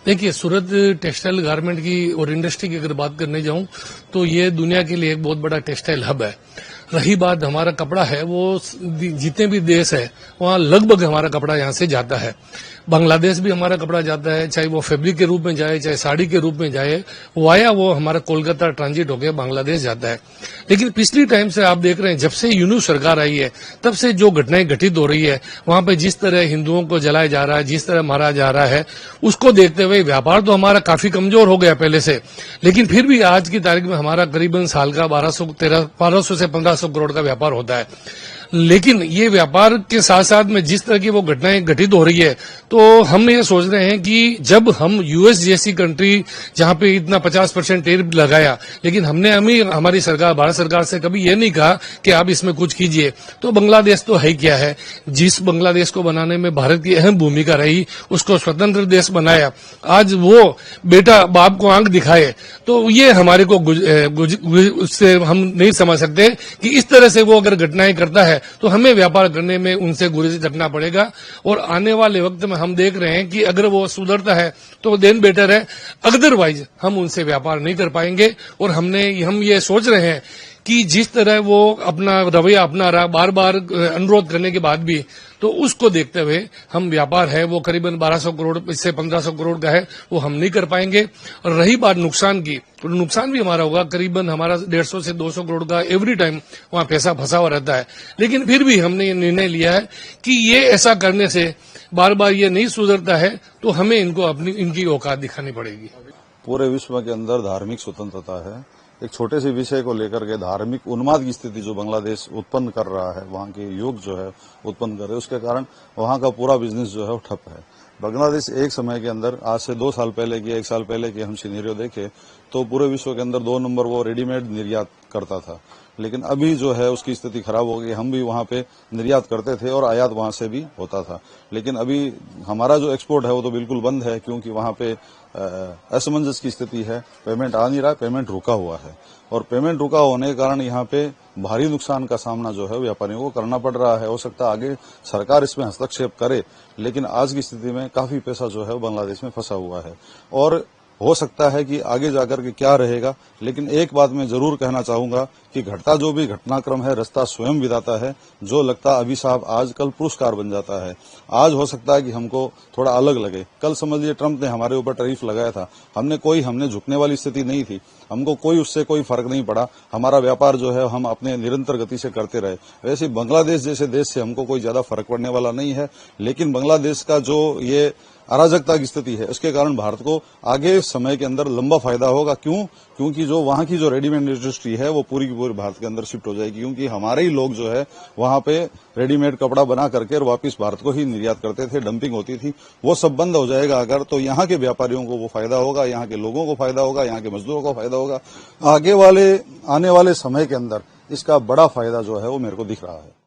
देखिए, सूरत textile garment की और इंडस्ट्री की अगर बात करने जाऊं तो ये दुनिया के लिए एक बहुत बड़ा टेक्सटाइल हब है। रही बात हमारा कपड़ा है, वो जितने भी देश है वहां लगभग हमारा कपड़ा यहां से जाता है। बांग्लादेश भी हमारा कपड़ा जाता है, चाहे वो फैब्रिक के रूप में जाए, चाहे साड़ी के रूप में जाए, वाया वो हमारा कोलकाता ट्रांजिट होकर बांग्लादेश जाता है। लेकिन पिछली टाइम से आप देख रहे हैं, जब से यूनू सरकार आई है तब से जो घटनाएं घटित हो रही है, वहां पे जिस तरह हिंदुओं को जलाया जा रहा है, जिस तरह मारा जा रहा है, उसको देखते हुए व्यापार तो हमारा काफी कमजोर हो गया पहले से। लेकिन फिर भी आज की तारीख में हमारा करीबन साल का 1200 से 1500 करोड़ का व्यापार होता है। लेकिन ये व्यापार के साथ साथ में जिस तरह की वो घटनाएं घटित हो रही है, तो हम ये सोच रहे हैं कि जब हम यूएस जैसी कंट्री जहां पे इतना 50% टैरिफ लगाया, लेकिन हमने हमारी सरकार, भारत सरकार से कभी ये नहीं कहा कि आप इसमें कुछ कीजिए। तो बांग्लादेश तो है क्या है, जिस बांग्लादेश को बनाने में भारत की अहम भूमिका रही, उसको स्वतंत्र देश बनाया, आज वो बेटा बाप को आंख दिखाए, तो ये हमारे को उससे हम नहीं समझ सकते कि इस तरह से वो अगर घटनाएं करता है तो हमें व्यापार करने में उनसे गुरेज रखना पड़ेगा। और आने वाले वक्त में हम देख रहे हैं कि अगर वो सुधरता है तो देन बेटर है, अदरवाइज हम उनसे व्यापार नहीं कर पाएंगे। और हम ये सोच रहे हैं कि जिस तरह वो अपना रवैया अपना रहा, बार बार अनुरोध करने के बाद भी, तो उसको देखते हुए हम व्यापार है वो करीबन 1200 करोड़ इससे 1500 करोड़ का है, वो हम नहीं कर पाएंगे। और रही बात नुकसान की, तो नुकसान भी हमारा होगा, करीबन हमारा 150 से 200 करोड़ का एवरी टाइम वहां पैसा फंसा हुआ रहता है। लेकिन फिर भी हमने ये निर्णय लिया है कि ये ऐसा करने से बार बार ये नहीं सुधरता है, तो हमें इनकी औकात दिखानी पड़ेगी। पूरे विश्व के अंदर धार्मिक स्वतंत्रता है, एक छोटे से विषय को लेकर के धार्मिक उन्माद की स्थिति जो बांग्लादेश उत्पन्न कर रहा है, वहां के युग जो है उत्पन्न कर रहे हैं, उसके कारण वहां का पूरा बिजनेस जो है वो ठप है। बांग्लादेश एक समय के अंदर, आज से 2 साल पहले की, 1 साल पहले की हम सिनेरियो देखें तो पूरे विश्व के अंदर 2 नंबर वो रेडीमेड निर्यात करता था। लेकिन अभी जो है उसकी स्थिति खराब हो गई। हम भी वहां पे निर्यात करते थे और आयात वहां से भी होता था, लेकिन अभी हमारा जो एक्सपोर्ट है वो तो बिल्कुल बंद है, क्योंकि वहां पे असमंजस की स्थिति है, पेमेंट आ नहीं रहा, पेमेंट रुका हुआ है। और पेमेंट रुका होने के कारण यहाँ पे भारी नुकसान का सामना जो है व्यापारियों को करना पड़ रहा है। हो सकता है आगे सरकार इसमें हस्तक्षेप करे, लेकिन आज की स्थिति में काफी पैसा जो है वो बांग्लादेश में फंसा हुआ है। और हो सकता है कि आगे जाकर के क्या रहेगा, लेकिन एक बात मैं जरूर कहना चाहूंगा कि घटता जो भी घटनाक्रम है, रास्ता स्वयं विधाता है। जो लगता अभिशाप आज कल पुरस्कार बन जाता है। आज हो सकता है कि हमको थोड़ा अलग लगे, कल समझ लीजिए ट्रंप ने हमारे ऊपर टैरिफ लगाया था, हमने झुकने वाली स्थिति नहीं थी, हमको उससे कोई फर्क नहीं पड़ा, हमारा व्यापार जो है हम अपने निरंतर गति से करते रहे। वैसे बांग्लादेश जैसे देश से हमको कोई ज्यादा फर्क पड़ने वाला नहीं है, लेकिन बांग्लादेश का जो ये अराजकता की स्थिति है, उसके कारण भारत को आगे समय के अंदर लंबा फायदा होगा। क्योंकि जो वहां की जो रेडीमेड इंडस्ट्री है वो पूरी की पूरी भारत के अंदर शिफ्ट हो जाएगी, क्योंकि हमारे ही लोग जो है वहां पे रेडीमेड कपड़ा बना करके और वापस भारत को ही निर्यात करते थे, डंपिंग होती थी, वो सब बंद हो जाएगा अगर, तो यहाँ के व्यापारियों को वो फायदा होगा, यहाँ के लोगों को फायदा होगा, यहाँ के मजदूरों को फायदा होगा। आने वाले समय के अंदर इसका बड़ा फायदा जो है वो मेरे को दिख रहा है।